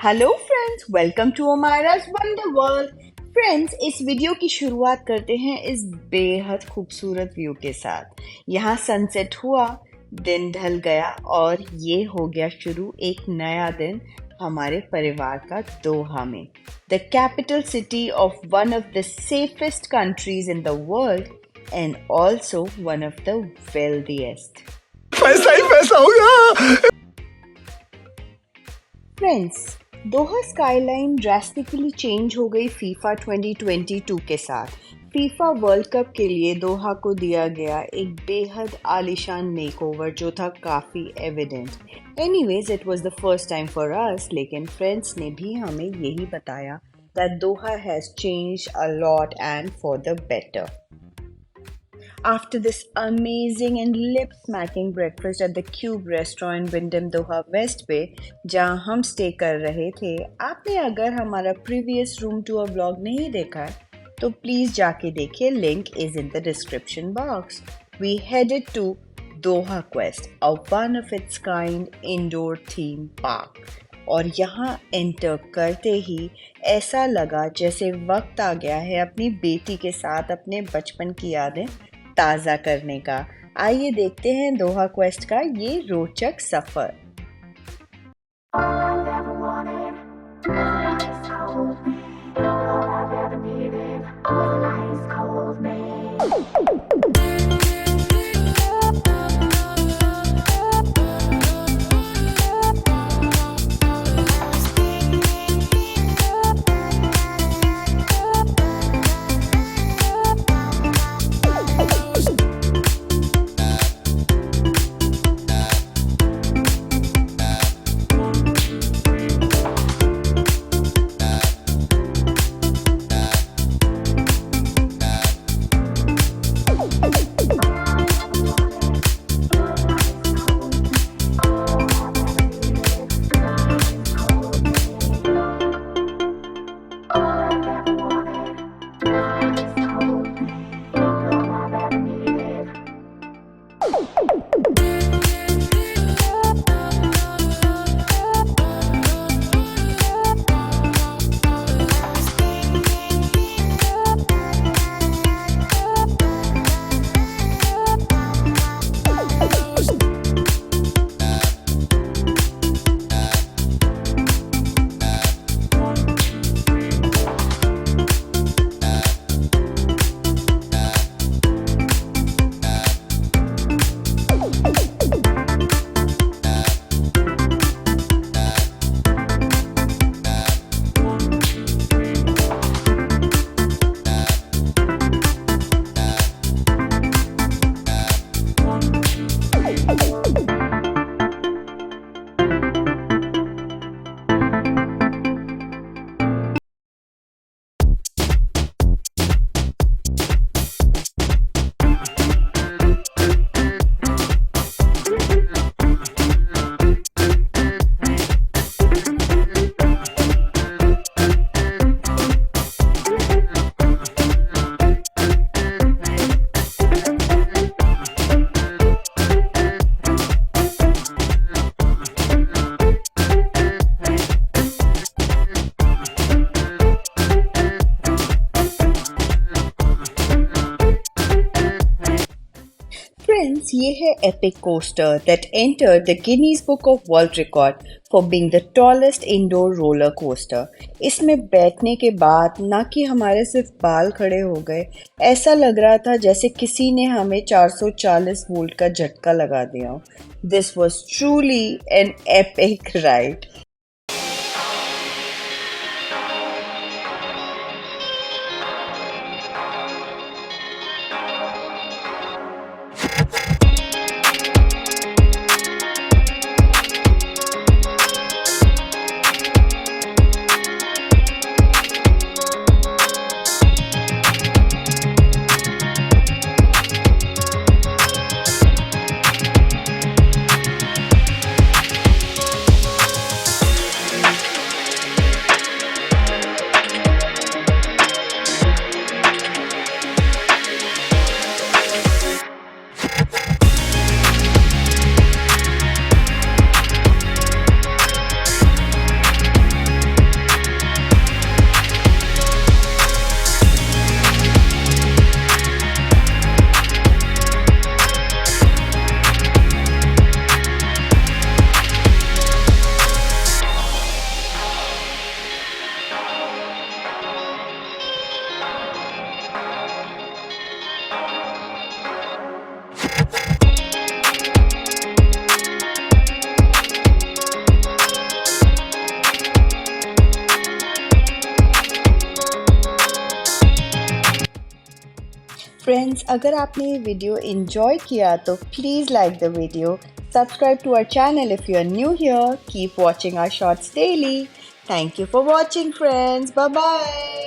Hello friends, welcome to ओमायरास wonder world. Friends, इस video की शुरुआत करते हैं इस बेहद खूबसूरत व्यू के साथ। यहाँ सनसेट हुआ, दिन ढल गया और ये हो गया शुरू एक नया दिन हमारे परिवार का दोहा में, the capital city of one of the safest countries in the world and also one of the wealthiest. पैसा ही पैसा होगा। फ्रेंड्स, दोहा स्काईलाइन ड्रास्टिकली चेंज हो गई फीफा 2022 के साथ। फीफा वर्ल्ड कप के लिए दोहा को दिया गया एक बेहद आलीशान मेकओवर जो था काफ़ी evident. Anyways, it was the first time for us, लेकिन फ्रेंड्स ने भी हमें यही बताया that Doha has changed a lot and for the better. After this amazing and lip-smacking breakfast at the Cube restaurant Wyndham Doha West Bay, जहाँ हम stay कर रहे थे, आपने अगर हमारा प्रीवियस रूम टूर व्लॉग नहीं देखा है तो प्लीज़ जाके देखिए, link is in the description box. We headed to Doha Quest, a one of its kind indoor theme park. और यहाँ एंटर करते ही ऐसा लगा जैसे वक्त आ गया है अपनी बेटी के साथ अपने बचपन की यादें ताज़ा करने का। आइए देखते हैं दोहा क्वेस्ट का ये रोचक सफर। Friends, ये है epic coaster that entered the Guinness Book of World Record for being the tallest indoor roller coaster. इसमें बैठने के बाद ना कि हमारे सिर्फ बाल खड़े हो गए, ऐसा लग रहा था जैसे किसी ने हमें 440 वोल्ट का झटका लगा दिया। This was truly an epic ride. Friends, अगर आपने ये वीडियो एंजॉय किया तो please like the video, subscribe to our channel if you are new here, keep watching our shorts daily. Thank you for watching, friends. Bye bye.